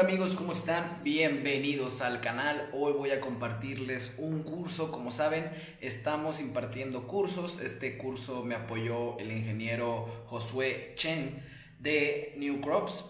amigos, ¿cómo están? Bienvenidos al canal. Hoy voy a compartirles un curso. Como saben, estamos impartiendo cursos. Este curso me apoyó el ingeniero Josué Chen de Newton Crops,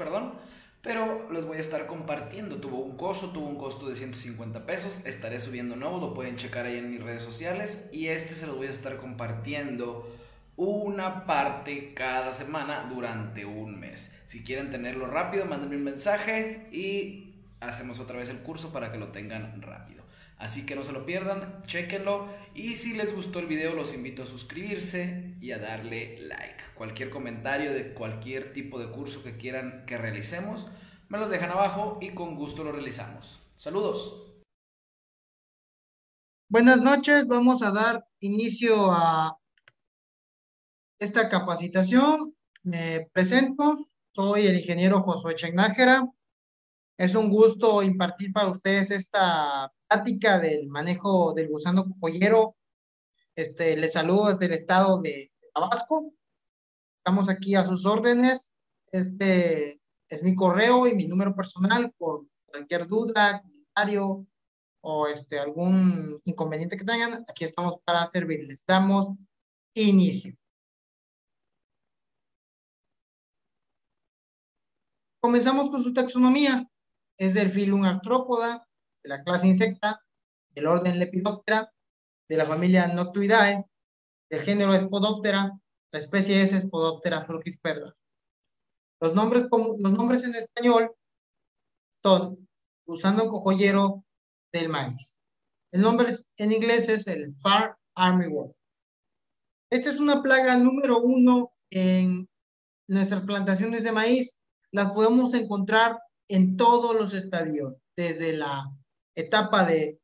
perdón. Pero les voy a estar compartiendo. Tuvo un costo de 150 pesos. Estaré subiendo nuevo, lo pueden checar ahí en mis redes sociales. Y este se los voy a estar compartiendo una parte cada semana durante un mes. Si quieren tenerlo rápido, mándenme un mensaje y hacemos otra vez el curso para que lo tengan rápido. Así que no se lo pierdan, chequenlo y si les gustó el video los invito a suscribirse y a darle like. Cualquier comentario de cualquier tipo de curso que quieran que realicemos, me los dejan abajo y con gusto lo realizamos. Saludos. Buenas noches, vamos a dar inicio a esta capacitación. Me presento, soy el ingeniero Josué Nájera. Es un gusto impartir para ustedes esta plática del manejo del gusano cojollero. Les saludo desde el estado de Tabasco. Estamos aquí a sus órdenes. Este es mi correo y mi número personal por cualquier duda, comentario o algún inconveniente que tengan. Aquí estamos para servirles. Damos inicio. Comenzamos con su taxonomía. Es del filum Arthropoda, de la clase Insecta, del orden Lepidoptera, de la familia Noctuidae, del género Spodoptera, la especie es Spodoptera frugisperda. Los nombres en español son gusano cojollero del maíz. El nombre en inglés es el Farm Armyworm. Esta es una plaga número 1 en nuestras plantaciones de maíz. Las podemos encontrar en todos los estadios, desde la etapa de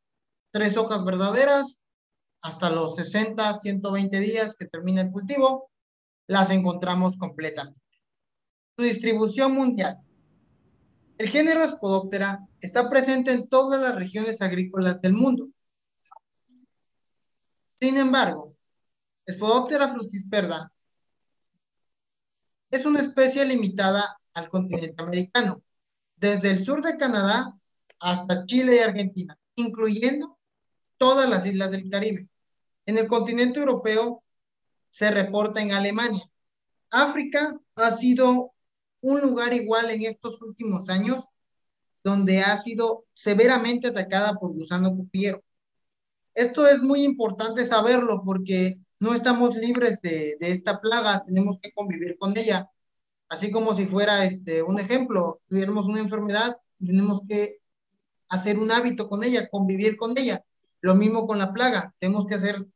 3 hojas verdaderas hasta los 60, 120 días que termina el cultivo, las encontramos completamente. Su distribución mundial. El género Spodoptera está presente en todas las regiones agrícolas del mundo. Sin embargo, Spodoptera frugisperda es una especie limitada al continente americano, desde el sur de Canadá hasta Chile y Argentina, incluyendo todas las islas del Caribe. En el continente europeo se reporta en Alemania. África ha sido un lugar igual en estos últimos años, donde ha sido severamente atacada por gusano pupillero. Esto es muy importante saberlo porque no estamos libres de esta plaga, tenemos que convivir con ella, así como si fuera un ejemplo, tuviéramos una enfermedad, tenemos que hacer un hábito con ella, convivir con ella. Lo mismo con la plaga, tenemos que hacer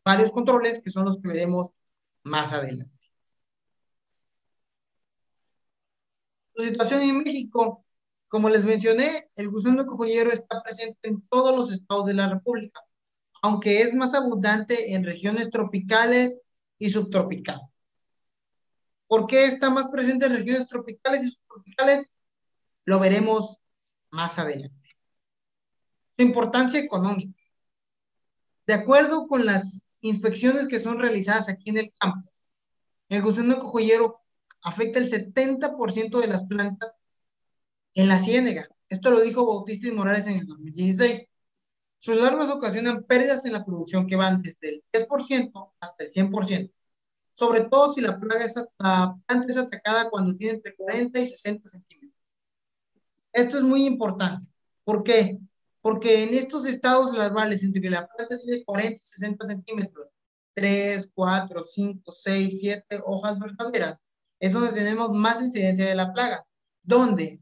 varios controles que son los que veremos más adelante. Su situación en México, como les mencioné, el gusano cojollero está presente en todos los estados de la República, aunque es más abundante en regiones tropicales y subtropicales. ¿Por qué está más presente en regiones tropicales y subtropicales? Lo veremos más adelante. Su importancia económica. De acuerdo con las inspecciones que son realizadas aquí en el campo, el gusano cojollero afecta el 70% de las plantas en la ciénega. Esto lo dijo Bautista y Morales en el 2016. Sus larvas ocasionan pérdidas en la producción que van desde el 10% hasta el 100%, sobre todo si la planta es atacada cuando tiene entre 40 y 60 centímetros. Esto es muy importante. ¿Por qué? Porque en estos estados larvales, entre que la planta tiene 40 y 60 centímetros, 3, 4, 5, 6, 7 hojas verdaderas, es donde tenemos más incidencia de la plaga, donde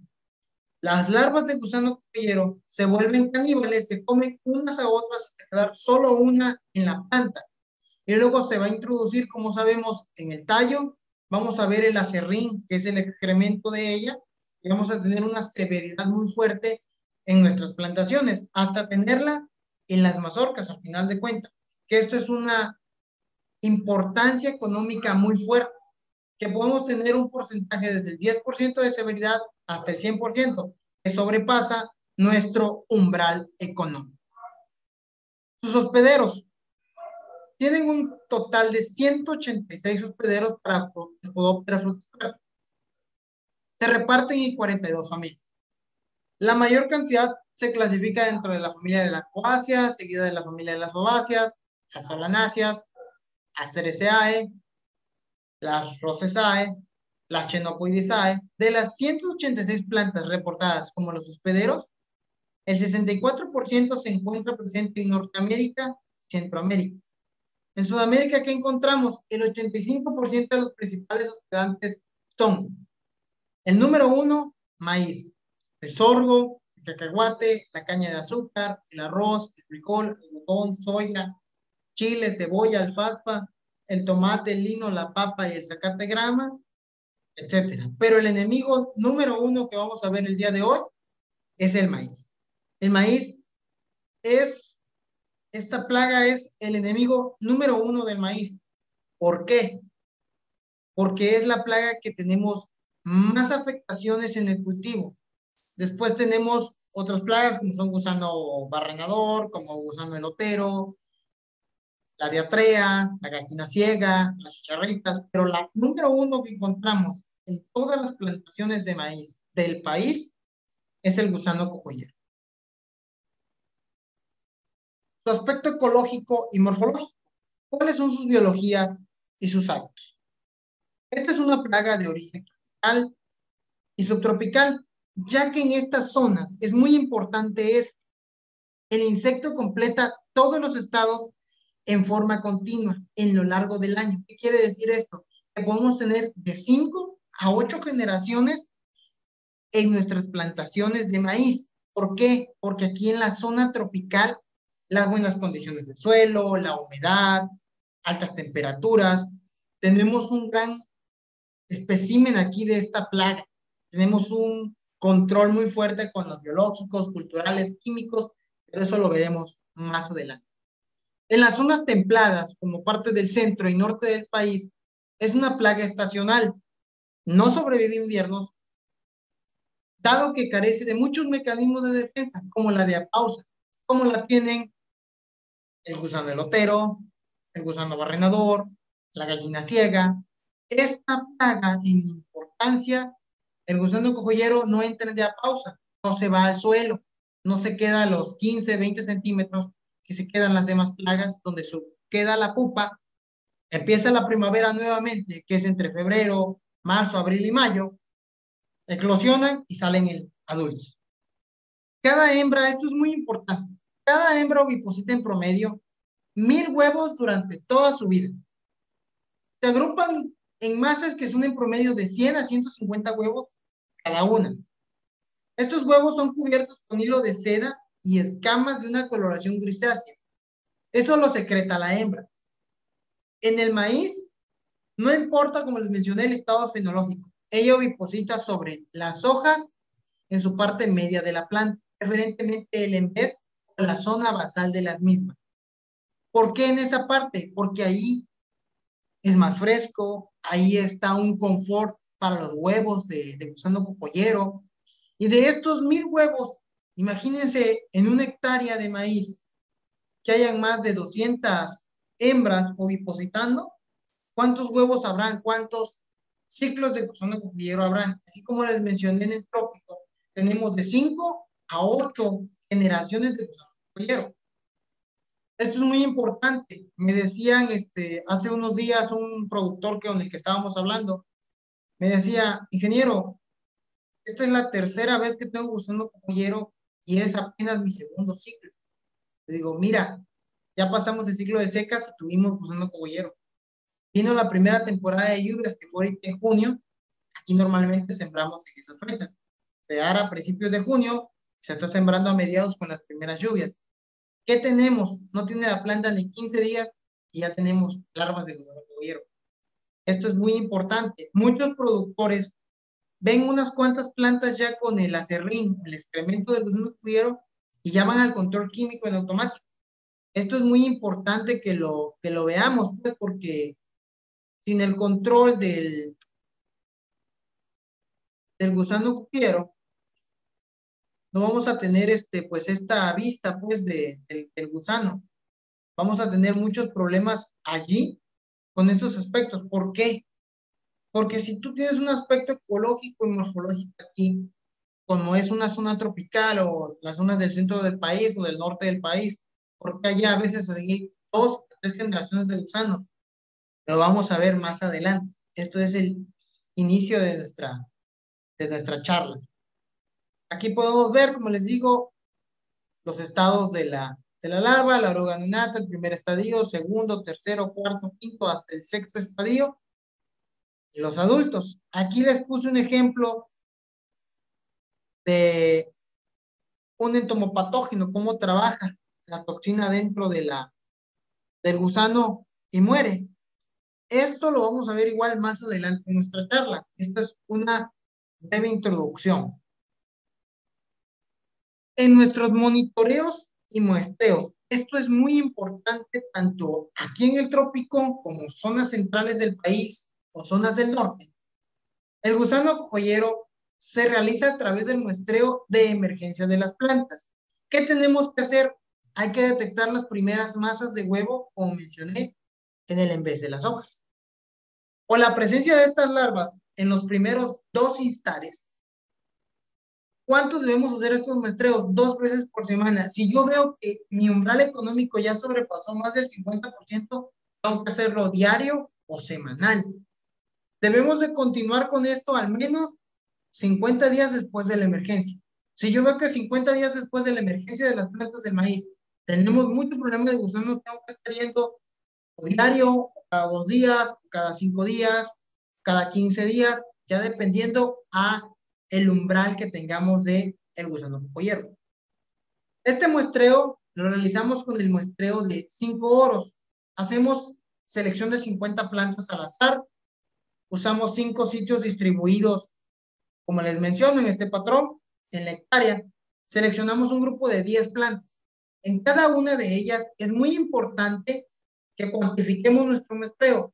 las larvas de gusano cojollero se vuelven caníbales, se comen unas a otras hasta quedar solo una en la planta. Y luego se va a introducir, como sabemos, en el tallo. Vamos a ver el acerrín, que es el excremento de ella, y vamos a tener una severidad muy fuerte en nuestras plantaciones, hasta tenerla en las mazorcas, al final de cuentas. Que esto es una importancia económica muy fuerte, que podemos tener un porcentaje desde el 10% de severidad hasta el 100%, que sobrepasa nuestro umbral económico. Sus hospederos tienen un total de 186 hospederos para Spodoptera frugisperda. Se reparten en 42 familias. La mayor cantidad se clasifica dentro de la familia de las Poaceae, seguida de la familia de las Fabaceas, las Solanáceas, Asteraceae, las Rosaceae, las Chenopodidaceae. De las 186 plantas reportadas como los hospederos, el 64% se encuentra presente en Norteamérica y Centroamérica. En Sudamérica, ¿qué encontramos? El 85% de los principales hospedantes son: el número 1, maíz, el sorgo, el cacahuate, la caña de azúcar, el arroz, el frijol, el algodón, soya, chile, cebolla, alfalfa, el tomate, el lino, la papa y el zacate grama, etcétera. Pero el enemigo número 1 que vamos a ver el día de hoy es el maíz. El maíz es, esta plaga es el enemigo número 1 del maíz. ¿Por qué? Porque es la plaga que tenemos más afectaciones en el cultivo. Después tenemos otras plagas como son gusano barrenador, como gusano elotero, la diatrea, la gallina ciega, las chicharritas, pero la número 1 que encontramos en todas las plantaciones de maíz del país es el gusano cojollero. Su aspecto ecológico y morfológico. ¿Cuáles son sus biologías y sus hábitos? Esta es una plaga de origen tropical y subtropical, ya que en estas zonas es muy importante esto. El insecto completa todos los estados en forma continua en lo largo del año. ¿Qué quiere decir esto? Que podemos tener de 5 a 8 generaciones en nuestras plantaciones de maíz. ¿Por qué? Porque aquí en la zona tropical, las buenas condiciones del suelo, la humedad, altas temperaturas, tenemos un gran espécimen aquí de esta plaga. Tenemos un control muy fuerte con los biológicos, culturales, químicos, pero eso lo veremos más adelante. En las zonas templadas, como parte del centro y norte del país, es una plaga estacional. No sobrevive inviernos, dado que carece de muchos mecanismos de defensa, como la diapausa, como la tienen el gusano elotero, el gusano barrenador, la gallina ciega. Esta plaga, en importancia, el gusano cojollero no entra en diapausa, no se va al suelo, no se queda a los 15, 20 centímetros que se quedan las demás plagas, donde queda la pupa. Empieza la primavera nuevamente, que es entre febrero, marzo, abril y mayo. Eclosionan y salen adultos. Cada hembra, esto es muy importante, cada hembra oviposita en promedio 1000 huevos durante toda su vida. Se agrupan en masas que son en promedio de 100 a 150 huevos cada una. Estos huevos son cubiertos con hilo de seda y escamas de una coloración grisácea. Esto lo secreta la hembra. En el maíz, no importa, como les mencioné, el estado fenológico. Ella oviposita sobre las hojas en su parte media de la planta, preferentemente el embés o la zona basal de las mismas. ¿Por qué en esa parte? Porque ahí es más fresco, ahí está un confort para los huevos de gusano cocollero. Y de estos 1000 huevos, imagínense en una hectárea de maíz que hayan más de 200 hembras ovipositando, ¿cuántos huevos habrán? ¿Cuántos ciclos de gusano cocollero habrán? Así como les mencioné en el trópico, tenemos de 5 a 8 generaciones de gusano cocollero. Esto es muy importante. Me decían hace unos días un productor con el que estábamos hablando, me decía: ingeniero, esta es la tercera vez que tengo gusano cocollero y es apenas mi segundo ciclo. Le digo: mira, ya pasamos el ciclo de secas y tuvimos gusano cocollero. Vino la primera temporada de lluvias, que fue en junio. Aquí normalmente sembramos en esas fechas. Se hará a principios de junio, se está sembrando a mediados con las primeras lluvias. ¿Qué tenemos? No tiene la planta ni 15 días y ya tenemos larvas de gusano cocollero. Esto es muy importante. Muchos productores ven unas cuantas plantas ya con el acerrín, el excremento del gusano cocollero, y ya van al control químico en automático. Esto es muy importante que lo veamos, pues, porque sin el control del gusano cocollero, no vamos a tener pues esta vista pues del gusano. Vamos a tener muchos problemas allí con estos aspectos. ¿Por qué? Porque si tú tienes un aspecto ecológico y morfológico aquí, como es una zona tropical o las zonas del centro del país o del norte del país, porque allá a veces hay 2 o 3 generaciones de gusanos. Lo vamos a ver más adelante. Esto es el inicio de nuestra charla. Aquí podemos ver, como les digo, los estados de la larva, la oruga neonata, el primer estadio, segundo, tercero, cuarto, quinto, hasta el sexto estadio, y los adultos. Aquí les puse un ejemplo de un entomopatógeno, cómo trabaja la toxina dentro del gusano y muere. Esto lo vamos a ver igual más adelante en nuestra charla. Esta es una breve introducción. En nuestros monitoreos y muestreos, esto es muy importante tanto aquí en el trópico como zonas centrales del país o zonas del norte. El gusano joyero se realiza a través del muestreo de emergencia de las plantas. ¿Qué tenemos que hacer? Hay que detectar las primeras masas de huevo, como mencioné, en el envés de las hojas. O la presencia de estas larvas en los primeros 2 instares. ¿Cuántos debemos hacer estos muestreos? 2 veces por semana. Si yo veo que mi umbral económico ya sobrepasó más del 50%, tengo que hacerlo diario o semanal. Debemos de continuar con esto al menos 50 días después de la emergencia. Si yo veo que 50 días después de la emergencia de las plantas del maíz tenemos mucho problema de gusano, tengo que estar yendo diario, cada 2 días, cada 5 días, cada 15 días, ya dependiendo a el umbral que tengamos de el gusano joyero. Este muestreo lo realizamos con el muestreo de 5 oros. Hacemos selección de 50 plantas al azar. Usamos 5 sitios distribuidos, como les menciono en este patrón, en la hectárea. Seleccionamos un grupo de 10 plantas. En cada una de ellas es muy importante que cuantifiquemos nuestro muestreo.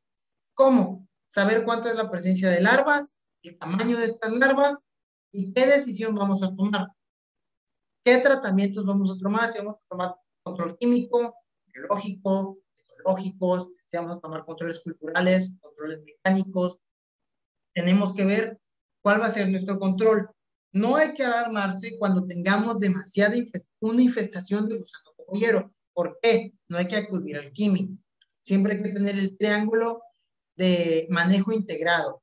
¿Cómo? Saber cuánto es la presencia de larvas, el tamaño de estas larvas y qué decisión vamos a tomar. ¿Qué tratamientos vamos a tomar? Si vamos a tomar control químico, biológico, ecológicos, si vamos a tomar controles culturales, controles mecánicos. Tenemos que ver cuál va a ser nuestro control. No hay que alarmarse cuando tengamos demasiada una infestación de gusano cogollero. ¿Por qué? No hay que acudir al químico. Siempre hay que tener el triángulo de manejo integrado,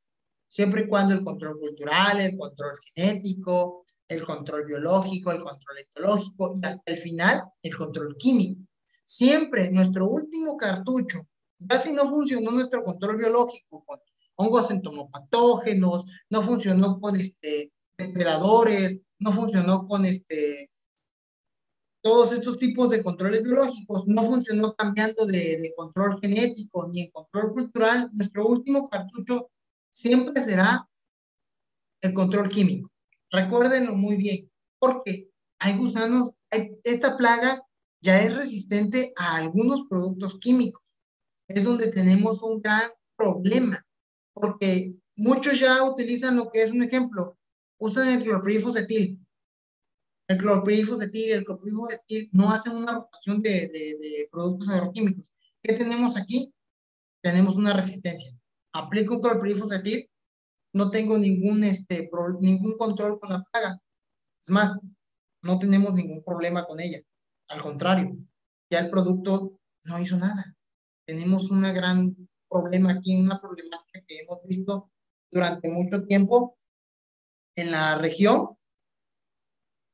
siempre y cuando el control cultural, el control genético, el control biológico, el control etológico y hasta el final el control químico. Siempre nuestro último cartucho, ya si no funcionó nuestro control biológico con hongos entomopatógenos, no funcionó con depredadores, no funcionó con todos estos tipos de controles biológicos, no funcionó cambiando de control genético ni en control cultural, nuestro último cartucho siempre será el control químico. Recuérdenlo muy bien, porque hay gusanos, esta plaga ya es resistente a algunos productos químicos. Es donde tenemos un gran problema, porque muchos ya utilizan lo que es un ejemplo, usan el clorpirifosetil. El clorpirifosetil y el clorpirifosetil no hacen una rotación de productos agroquímicos. ¿Qué tenemos aquí? Tenemos una resistencia. Aplico un clorpirifosetil, no tengo ningún control con la plaga. Es más, no tenemos ningún problema con ella. Al contrario, ya el producto no hizo nada. Tenemos un gran problema aquí, una problemática que hemos visto durante mucho tiempo en la región.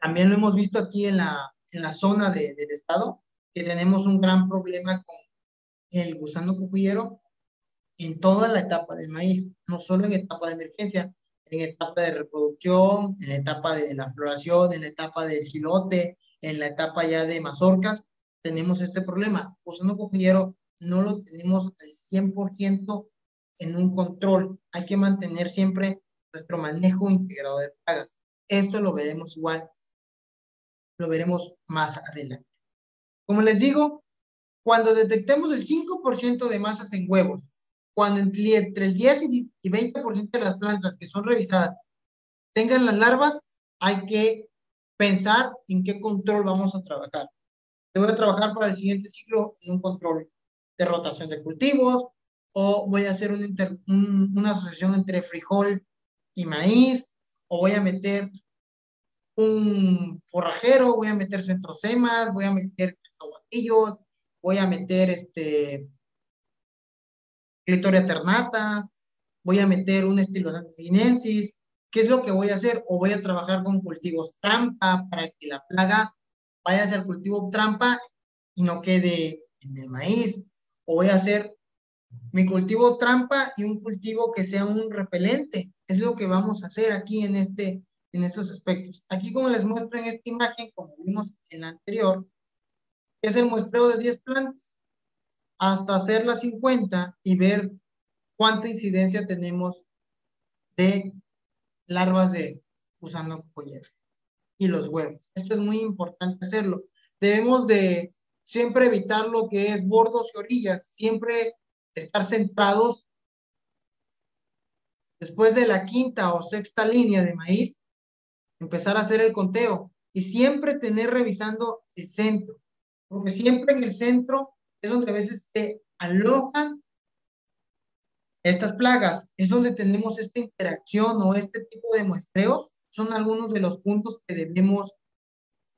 También lo hemos visto aquí en la zona del estado, que tenemos un gran problema con el gusano cocuyero en toda la etapa del maíz, no solo en etapa de emergencia, en etapa de reproducción, en la etapa de la floración, en la etapa del gilote, en la etapa ya de mazorcas, tenemos este problema. Gusano cocuyero no lo tenemos al 100% en un control. Hay que mantener siempre nuestro manejo integrado de plagas. Esto lo veremos igual, lo veremos más adelante. Como les digo, cuando detectemos el 5% de masas en huevos, cuando entre el 10 y 20% de las plantas que son revisadas tengan las larvas, hay que pensar en qué control vamos a trabajar. Yo voy a trabajar para el siguiente ciclo en un control de rotación de cultivos, o voy a hacer una asociación entre frijol y maíz, o voy a meter un forrajero, voy a meter centrosemas, voy a meter cacahuatillos, voy a meter Clitoria ternata, voy a meter un Stylosanthus sinensis. ¿Qué es lo que voy a hacer? O voy a trabajar con cultivos trampa para que la plaga vaya hacia el cultivo trampa y no quede en el maíz. O voy a hacer mi cultivo trampa y un cultivo que sea un repelente. Es lo que vamos a hacer aquí en estos aspectos. Aquí como les muestro en esta imagen, como vimos en la anterior, es el muestreo de 10 plantas hasta hacer las 50 y ver cuánta incidencia tenemos de larvas de gusano cocoyero y los huevos. Esto es muy importante hacerlo. Debemos de siempre evitar lo que es bordos y orillas, siempre estar centrados después de la quinta o sexta línea de maíz, empezar a hacer el conteo y siempre tener revisando el centro, porque siempre en el centro es donde a veces se alojan estas plagas, es donde tenemos esta interacción o este tipo de muestreos, son algunos de los puntos que debemos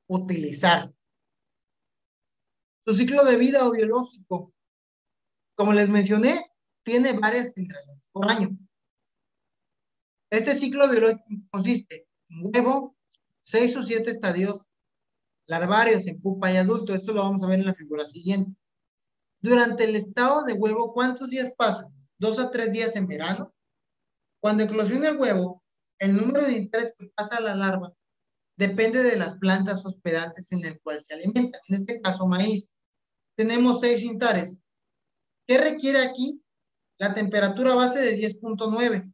utilizar. Su ciclo de vida o biológico, como les mencioné, tiene varias generaciones por año. Este ciclo biológico consiste en huevo, 6 o 7 estadios larvarios en pupa y adulto. Esto lo vamos a ver en la figura siguiente. Durante el estado de huevo, ¿cuántos días pasan? 2 a 3 días en verano. Cuando eclosiona el huevo, el número de interés que pasa a la larva depende de las plantas hospedantes en el cual se alimenta. En este caso, maíz. Tenemos 6 intares. ¿Qué requiere aquí? La temperatura base de 10.9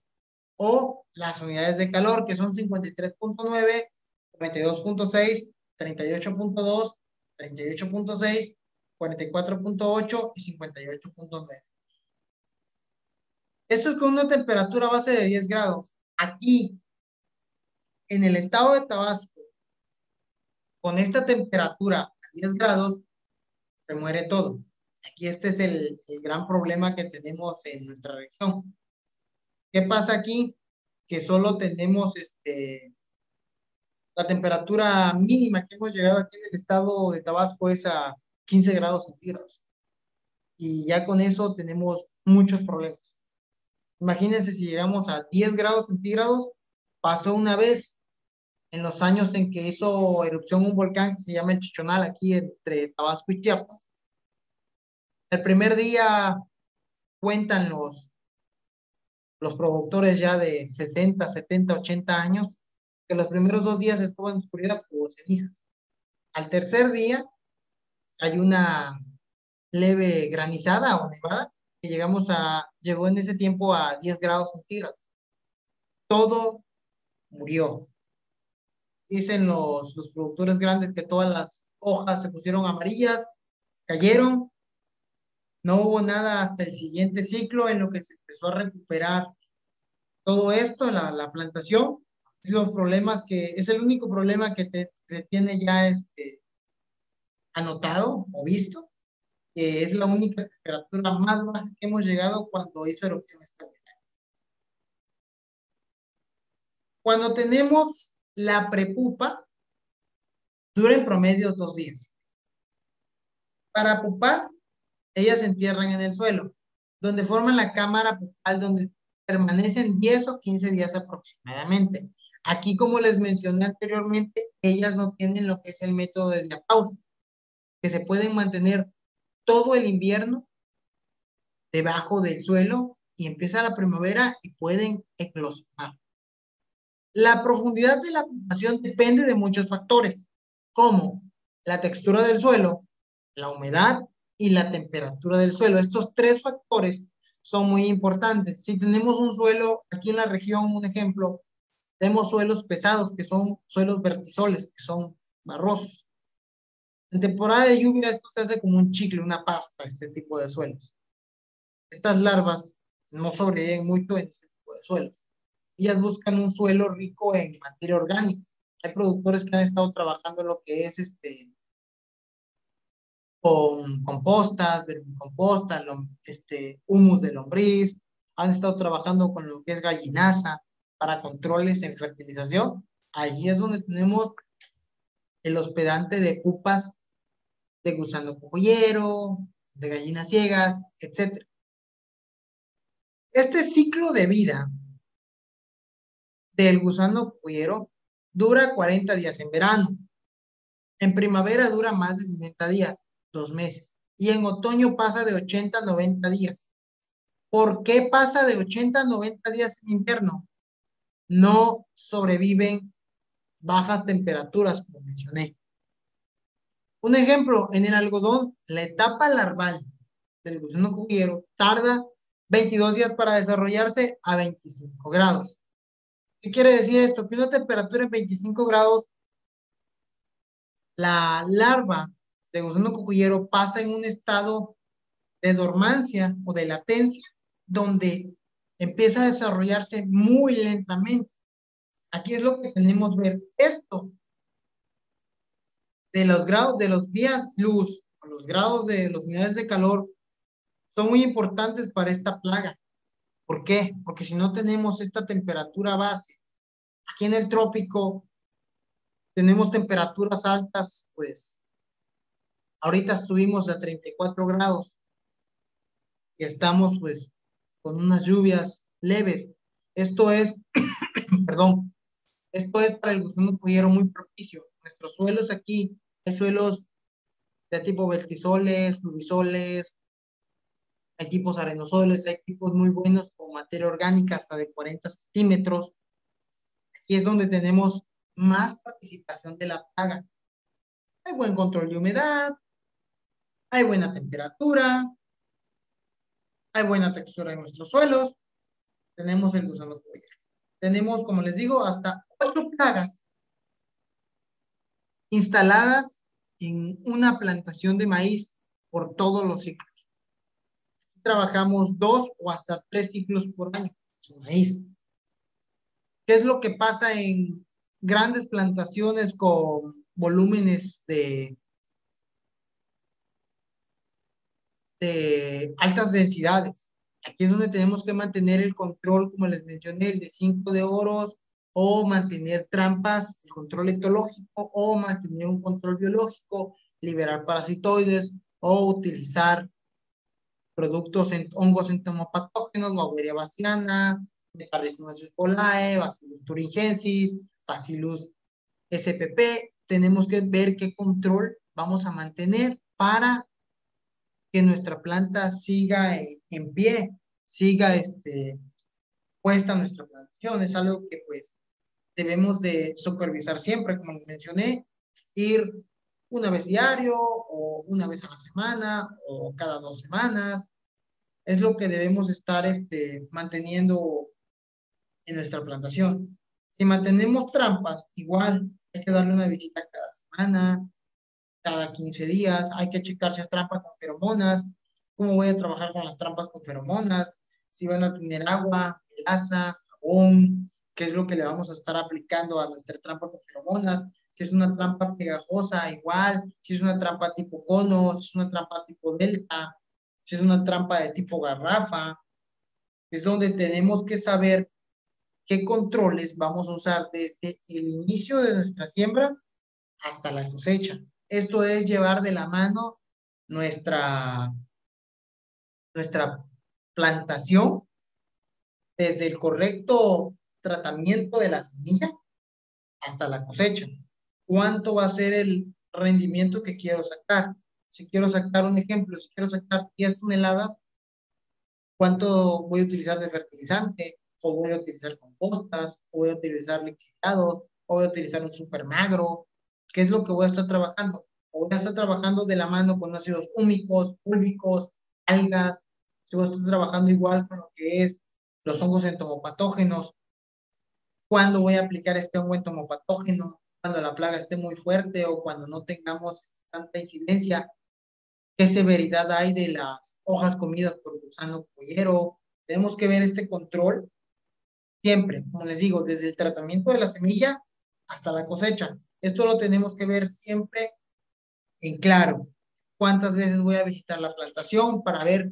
o las unidades de calor, que son 53.9, 42.6, 38.2, 38.6, 44.8 y 58.9. Esto es con una temperatura base de 10 grados. Aquí, en el estado de Tabasco, con esta temperatura a 10 grados, se muere todo. Aquí este es el gran problema que tenemos en nuestra región. ¿Qué pasa aquí? Que solo tenemos la temperatura mínima que hemos llegado aquí en el estado de Tabasco es a 15 grados centígrados. Y ya con eso tenemos muchos problemas. Imagínense si llegamos a 10 grados centígrados, pasó una vez en los años en que hizo erupción un volcán que se llama el Chichonal, aquí entre Tabasco y Chiapas. El primer día cuentan los productores ya de 60, 70, 80 años, que los primeros 2 días estuvo en oscuridad como cenizas. Al tercer día hay una leve granizada o nevada que llegó en ese tiempo a 10 grados centígrados. Todo murió. Dicen los productores grandes que todas las hojas se pusieron amarillas, cayeron, no hubo nada hasta el siguiente ciclo en lo que se empezó a recuperar todo esto, la plantación. Los problemas es el único problema que se tiene ya anotado o visto, que es la única temperatura más baja que hemos llegado cuando hizo erupción esta volcán. Cuando tenemos la prepupa, dura en promedio 2 días. Para pupar, ellas se entierran en el suelo, donde forman la cámara pupal, donde permanecen 10 o 15 días aproximadamente. Aquí, como les mencioné anteriormente, ellas no tienen lo que es el método de diapausa, que se pueden mantener todo el invierno debajo del suelo y empieza la primavera y pueden eclosionar. La profundidad de la pupación depende de muchos factores, como la textura del suelo, la humedad y la temperatura del suelo. Estos tres factores son muy importantes. Si tenemos un suelo, aquí en la región, un ejemplo, tenemos suelos pesados, que son suelos vertisoles, que son barrosos. En temporada de lluvia esto se hace como un chicle, una pasta, este tipo de suelos. Estas larvas no sobreviven mucho en este tipo de suelos. Ellas buscan un suelo rico en materia orgánica. Hay productores que han estado trabajando en lo que es con compostas, vermicomposta, humus de lombriz, han estado trabajando con lo que es gallinaza para controles en fertilización. Allí es donde tenemos el hospedante de pupas de gusano cogollero, de gallinas ciegas, etc. Este ciclo de vida del gusano cogollero dura 40 días en verano. En primavera dura más de 60 días, 2 meses. Y en otoño pasa de 80 a 90 días. ¿Por qué pasa de 80 a 90 días en invierno? No sobreviven bajas temperaturas, como mencioné. Un ejemplo, en el algodón, la etapa larval del gusano cogollero tarda 22 días para desarrollarse a 25 grados. ¿Qué quiere decir esto? Que una temperatura en 25 grados, la larva de gusano cogollero pasa en un estado de dormancia o de latencia, donde empieza a desarrollarse muy lentamente. Aquí es lo que tenemos que ver. Esto de los grados, de los días luz, los grados de los unidades de calor, son muy importantes para esta plaga. ¿Por qué? Porque si no tenemos esta temperatura base, aquí en el trópico tenemos temperaturas altas, pues ahorita estuvimos a 34 grados y estamos pues con unas lluvias leves. Esto es, perdón, esto es para el gusano cogollero muy propicio. Nuestros suelos aquí, hay suelos de tipo vertisoles, fluvisoles, hay tipos arenosoles, hay tipos muy buenos con materia orgánica hasta de 40 centímetros. Aquí es donde tenemos más participación de la plaga. Hay buen control de humedad, hay buena temperatura, hay buena textura en nuestros suelos, tenemos el gusano cogollero. Tenemos, como les digo, hasta 8 plagas instaladas en una plantación de maíz por todos los ciclos. Trabajamos 2 o hasta 3 ciclos por año con maíz. ¿Qué es lo que pasa en grandes plantaciones con volúmenes de altas densidades? Aquí es donde tenemos que mantener el control, como les mencioné, el de 5 de oros, o mantener trampas, el control etológico, o mantener un control biológico, liberar parasitoides, o utilizar productos en hongos entomopatógenos, Beauveria bassiana, Metarrhizosis colae, Bacillus thuringiensis, Bacillus spp. Tenemos que ver qué control vamos a mantener para que nuestra planta siga en pie, siga puesta nuestra plantación. Es algo que pues debemos de supervisar siempre, como les mencioné, ir una vez diario o una vez a la semana o cada 2 semanas. Es lo que debemos estar manteniendo en nuestra plantación. Si mantenemos trampas, igual hay que darle una visita cada semana, cada 15 días, hay que checar si es trampa con feromonas, cómo voy a trabajar con las trampas con feromonas, si van a tener agua, melaza, jabón, qué es lo que le vamos a estar aplicando a nuestra trampa con feromonas, si es una trampa pegajosa, igual, si es una trampa tipo cono, si es una trampa tipo delta, si es una trampa de tipo garrafa. Es donde tenemos que saber qué controles vamos a usar desde el inicio de nuestra siembra hasta la cosecha. Esto es llevar de la mano nuestra, nuestra plantación desde el correcto tratamiento de la semilla hasta la cosecha. ¿Cuánto va a ser el rendimiento que quiero sacar? Si quiero sacar un ejemplo, si quiero sacar 10 toneladas, ¿cuánto voy a utilizar de fertilizante? ¿O voy a utilizar compostas? ¿O voy a utilizar lixiviados? ¿O voy a utilizar un super magro? ¿Qué es lo que voy a estar trabajando? O voy a estar trabajando de la mano con ácidos húmicos, púlvicos, algas. Si voy a estar trabajando igual con lo que es los hongos entomopatógenos. ¿Cuándo voy a aplicar este hongo entomopatógeno? Cuando la plaga esté muy fuerte o cuando no tengamos tanta incidencia. ¿Qué severidad hay de las hojas comidas por gusano cogollero? Tenemos que ver este control siempre, como les digo, desde el tratamiento de la semilla hasta la cosecha. Esto lo tenemos que ver siempre en claro. cuántas veces voy a visitar la plantación para ver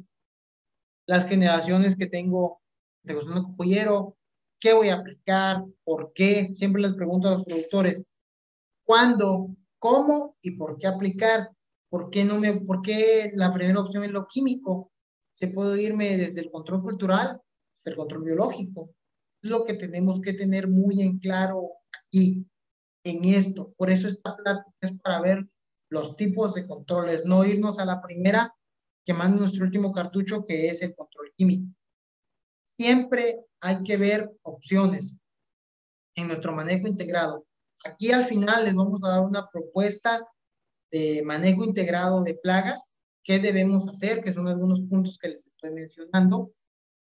las generaciones que tengo de gusano cocoyero, qué voy a aplicar, por qué. Siempre les pregunto a los productores cuándo, cómo y por qué aplicar. ¿Por qué la primera opción es lo químico? Se puede irme desde el control cultural hasta el control biológico. Es lo que tenemos que tener muy en claro aquí, en esto. Por eso esta plática es para ver los tipos de controles, no irnos a la primera quemando nuestro último cartucho, que es el control químico. Siempre hay que ver opciones en nuestro manejo integrado. Aquí al final les vamos a dar una propuesta de manejo integrado de plagas, qué debemos hacer, que son algunos puntos que les estoy mencionando,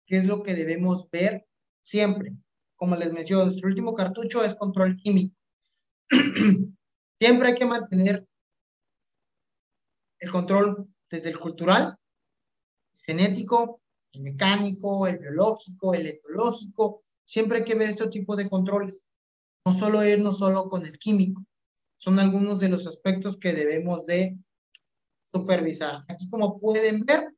qué es lo que debemos ver siempre. Como les menciono, nuestro último cartucho es control químico. Siempre hay que mantener el control desde el cultural, el genético, el mecánico, el biológico, el etológico. Siempre hay que ver este tipo de controles. No solo irnos solo con el químico. Son algunos de los aspectos que debemos de supervisar. Aquí, como pueden ver,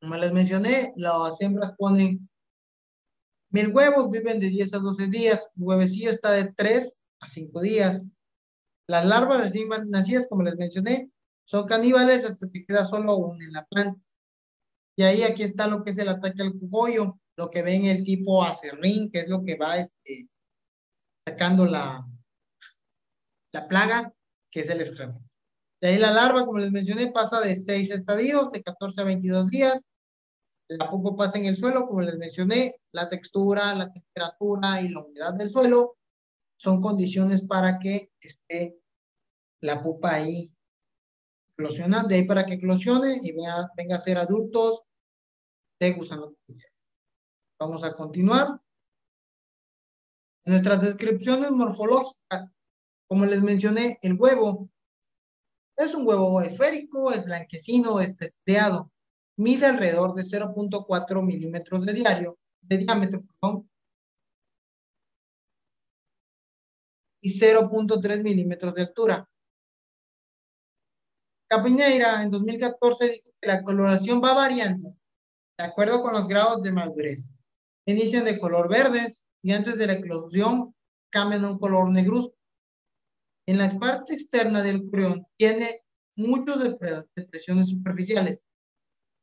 como les mencioné, las hembras ponen 1000 huevos, viven de 10 a 12 días. El huevecillo está de 3 a 5 días. Las larvas recién nacidas, como les mencioné, son caníbales hasta que queda solo uno en la planta. Y ahí aquí está lo que es el ataque al cogollo, lo que ven el tipo acerrín, que es lo que va sacando la plaga, que es el extremo. De ahí la larva, como les mencioné, pasa de 6 estadios, de 14 a 22 días. La pupa pasa en el suelo, como les mencioné, la textura, la temperatura y la humedad del suelo son condiciones para que esté la pupa ahí eclosionando, de ahí para que eclosione y venga a ser adultos de gusano. Vamos a continuar. Nuestras descripciones morfológicas, como les mencioné, el huevo es un huevo esférico, es blanquecino, está estriado, mide alrededor de 0.4 milímetros de diámetro, perdón, y 0.3 milímetros de altura. Capineira en 2014 dijo que la coloración va variando de acuerdo con los grados de madurez. Inician de color verdes y antes de la eclosión cambian a un color negruzco. En la parte externa del embrión tiene muchas depresiones superficiales,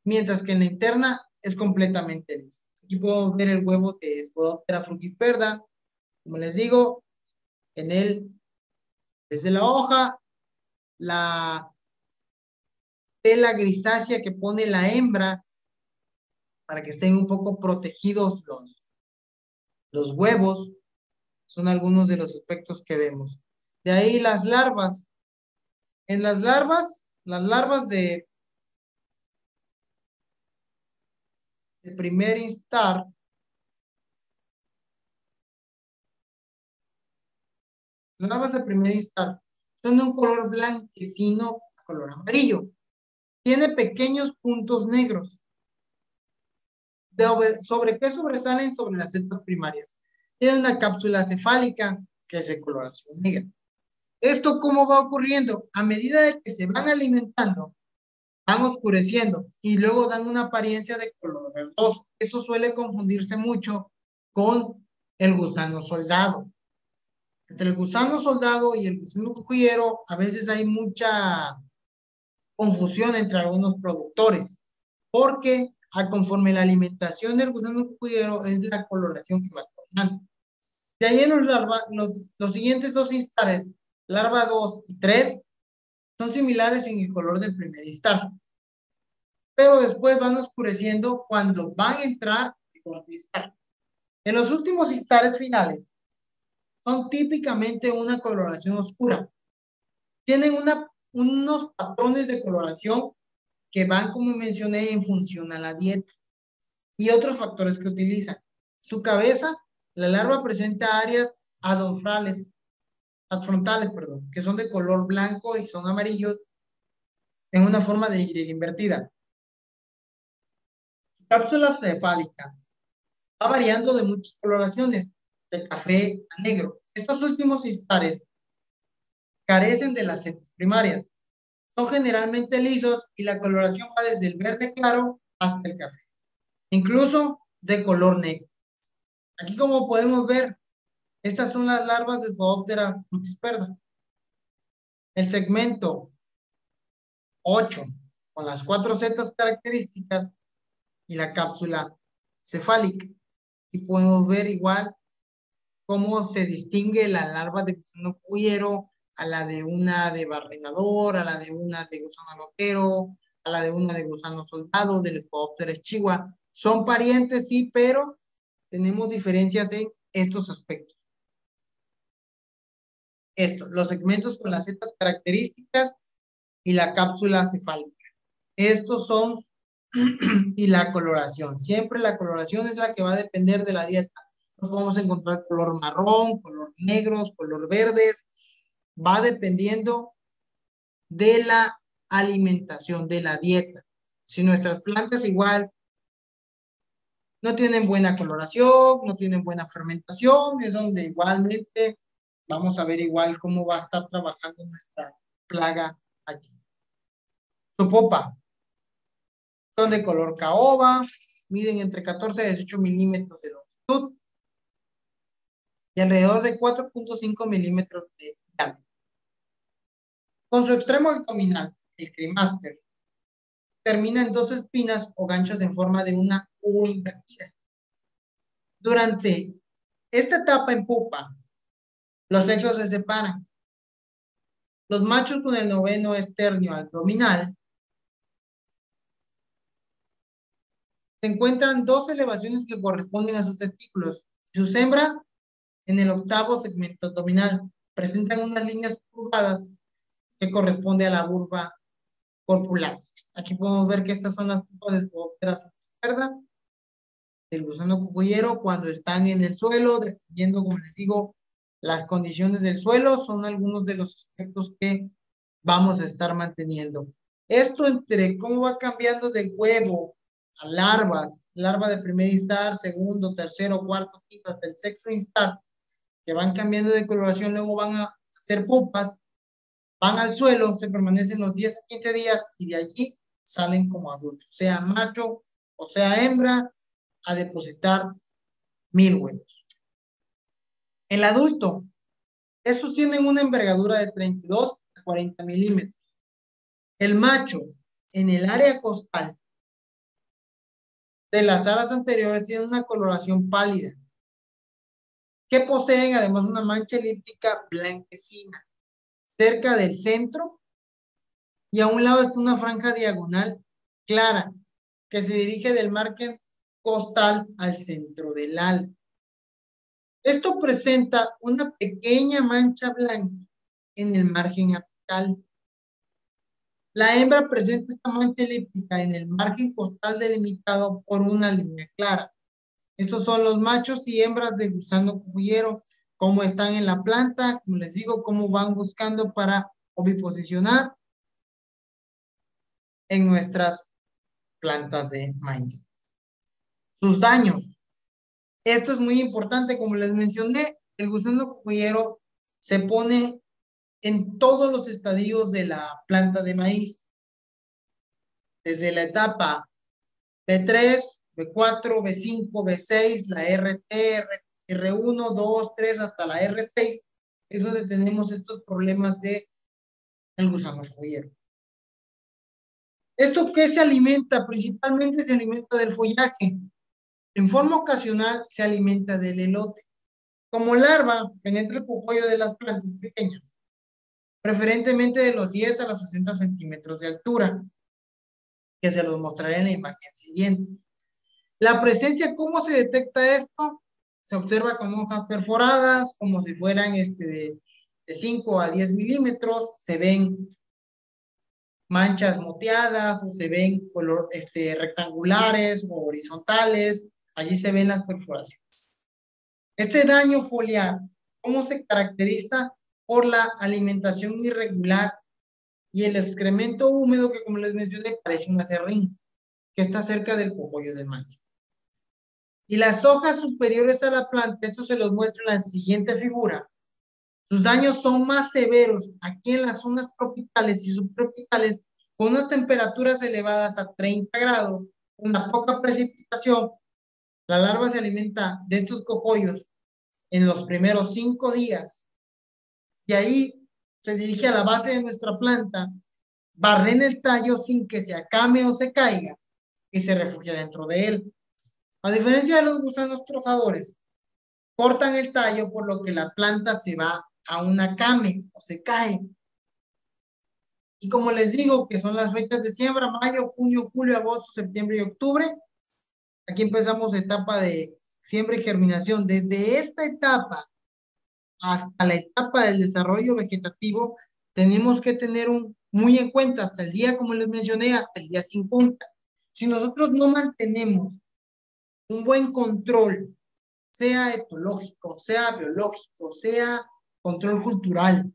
mientras que en la interna es completamente lisa. Aquí podemos ver el huevo de Spodoptera frugiperda. Como les digo, en él, desde la hoja, la tela grisácea que pone la hembra para que estén un poco protegidos los huevos, son algunos de los aspectos que vemos. De ahí las larvas. En las larvas de primer instar, las larvas de primer instar son de un color blanquecino a color amarillo. Tiene pequeños puntos negros. ¿Sobre qué sobresalen? Sobre las setas primarias. Tiene una cápsula cefálica que es de coloración negra. ¿Esto cómo va ocurriendo? A medida de que se van alimentando, van oscureciendo y luego dan una apariencia de color verdoso. Esto suele confundirse mucho con el gusano soldado. Entre el gusano soldado y el gusano cocuyero, a veces hay mucha confusión entre algunos productores, porque conforme la alimentación del gusano cocuyero es la coloración que va tomando. De ahí en los siguientes dos instares, larva 2 y 3, son similares en el color del primer instar, pero después van oscureciendo cuando van a entrar el cuarto instar. En los últimos instares finales, son típicamente una coloración oscura. Tienen unos patrones de coloración que van, como mencioné, en función a la dieta y otros factores que utilizan. Su cabeza, la larva presenta áreas adfrontales, que son de color blanco y son amarillos en una forma de Y invertida. Su cápsula cefálica va variando de muchas coloraciones, de café a negro. Estos últimos instares carecen de las setas primarias. Son generalmente lisos y la coloración va desde el verde claro hasta el café, incluso de color negro. Aquí, como podemos ver, estas son las larvas de Spodoptera frutisperda. El segmento 8, con las 4 setas características y la cápsula cefálica. Y podemos ver igual cómo se distingue la larva de gusano cuyero a la de una de barrenador, a la de una de gusano loquero, a la de una de gusano soldado, del Spodoptera chihuahua. Son parientes, sí, pero tenemos diferencias en estos aspectos. Los segmentos con las setas características y la cápsula cefálica. Estos son, y la coloración. Siempre la coloración es la que va a depender de la dieta. Nos vamos a encontrar color marrón, color negros, color verdes. Va dependiendo de la alimentación, de la dieta. Si nuestras plantas igual no tienen buena coloración, no tienen buena fermentación, es donde igualmente vamos a ver igual cómo va a estar trabajando nuestra plaga aquí. Su popa son de color caoba, miden entre 14 y 18 milímetros de longitud y alrededor de 4.5 milímetros de diámetro. Con su extremo abdominal, el crimáster, termina en dos espinas o ganchos en forma de una U invertida. Durante esta etapa en pupa, los sexos se separan. Los machos con el noveno esternio abdominal se encuentran dos elevaciones que corresponden a sus testículos. Sus hembras, en el octavo segmento abdominal, presentan unas líneas curvadas que corresponde a la vulva corpulatrix. Aquí podemos ver que estas son las pupas de Spodoptera frutisperda, el gusano cucullero, cuando están en el suelo, dependiendo, como les digo, las condiciones del suelo, son algunos de los aspectos que vamos a estar manteniendo. Esto entre cómo va cambiando de huevo a larvas, larva de primer instar, segundo, tercero, cuarto, quinto, hasta el sexto instar, que van cambiando de coloración, luego van a hacer pupas, van al suelo, se permanecen los 10 a 15 días y de allí salen como adultos, sea macho o sea hembra, a depositar 1000 huevos. El adulto, estos tienen una envergadura de 32 a 40 milímetros. El macho, en el área costal de las alas anteriores, tiene una coloración pálida, que poseen además una mancha elíptica blanquecina cerca del centro, y a un lado está una franja diagonal clara que se dirige del margen costal al centro del ala. Esto presenta una pequeña mancha blanca en el margen apical. La hembra presenta esta mancha elíptica en el margen costal delimitado por una línea clara. Estos son los machos y hembras de gusano cucullero, cómo están en la planta, como les digo, cómo van buscando para oviposicionar en nuestras plantas de maíz. Sus daños. Esto es muy importante, como les mencioné, el gusano cucullero se pone en todos los estadios de la planta de maíz, desde la etapa B3, B4, B5, B6, la RT, R1, 2, 3, hasta la R6, es donde tenemos estos problemas de el gusano cucullero. ¿Esto qué se alimenta? Principalmente se alimenta del follaje. En forma ocasional se alimenta del elote. Como larva, penetra el cogollo de las plantas pequeñas, preferentemente de los 10 a los 60 centímetros de altura, que se los mostraré en la imagen siguiente. La presencia, ¿cómo se detecta esto? Se observa con hojas perforadas, como si fueran de 5 a 10 milímetros, se ven manchas moteadas o se ven rectangulares o horizontales, allí se ven las perforaciones. Este daño foliar, ¿cómo se caracteriza? Por la alimentación irregular y el excremento húmedo que, como les mencioné, parece un acerrín que está cerca del cogollo del maíz. Y las hojas superiores a la planta, esto se los muestro en la siguiente figura, Sus daños son más severos aquí en las zonas tropicales y subtropicales, con unas temperaturas elevadas a 30 grados, una poca precipitación. La larva se alimenta de estos cogollos en los primeros 5 días y ahí se dirige a la base de nuestra planta, barren el tallo sin que se acame o se caiga y se refugia dentro de él. A diferencia de los gusanos trozadores, cortan el tallo por lo que la planta se va a una came o se cae. Y como les digo, que son las fechas de siembra, mayo, junio, julio, agosto, septiembre y octubre, aquí empezamos etapa de siembra y germinación. Desde esta etapa hasta la etapa del desarrollo vegetativo, tenemos que tener muy en cuenta hasta el día, como les mencioné, hasta el día 50. Si nosotros no mantenemos un buen control, sea etológico, sea biológico, sea control cultural,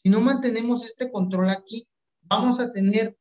si no mantenemos este control aquí, vamos a tener